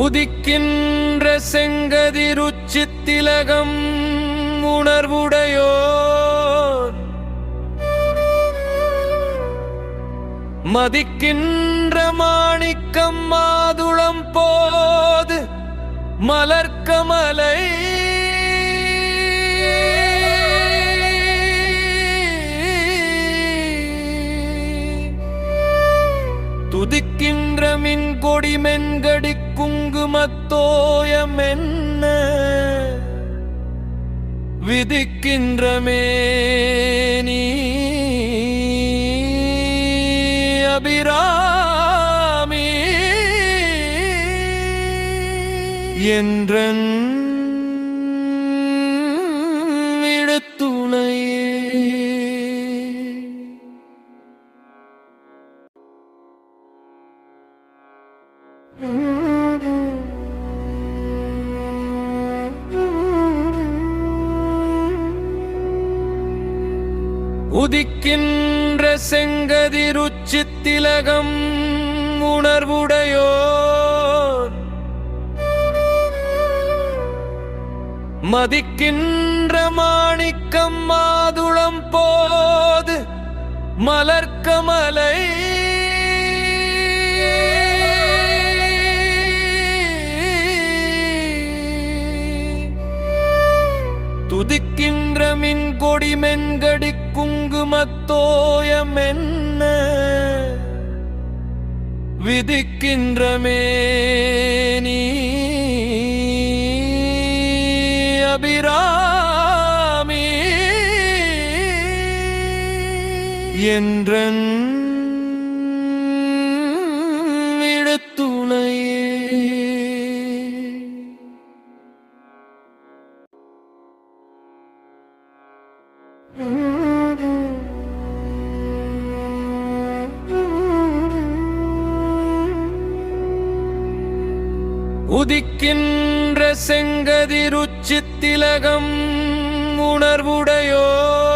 உதிக்கின்ற செங்கதிருச்சித் திலகம் உணர்வுடையோர் மதிக்கின்ற மாணிக்கம் மாதுளம் போது மலர்க்கமலை துதிக்கின்ற மின்கொடி மென்கடி குங்குமத்தோயம் என்ன விதிக்கின்ற மேனி அபிராமி என்றன் இடுத்துணையே. உதிக்கின்ற செங்கதிருச்சித் திலகம் உணர்வுடையோர் மதிக்கின்ற மாணிக்கம் மாதுளம் போது மலர்க்கமலை துதிக்கின்ற மின்கொடி மென்கடி குங்குமத்தோயம் என்ன விதிக்கின்ற மேனி அபிராமி என்றன் இடுத்துணையே. உதிக்கின்ற செங்கதிருச்சித் திலகம் உணர்வுடையோர்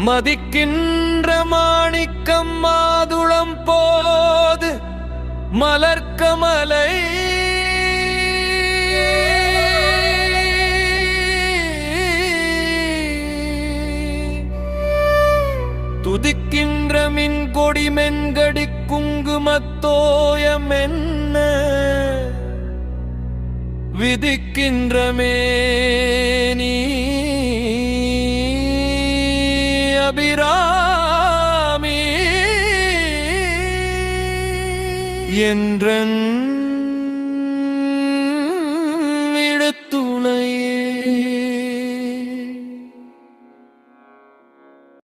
மதிக்கின்ற மாணிக்கம் மாதுளம் போது மலர்க்கமலை துதிக்கின்ற மின்கொடி மென்கடி குங்குமத்தோயம் என்ன விதிக்கின்ற மேனி அபிராமி என்றன்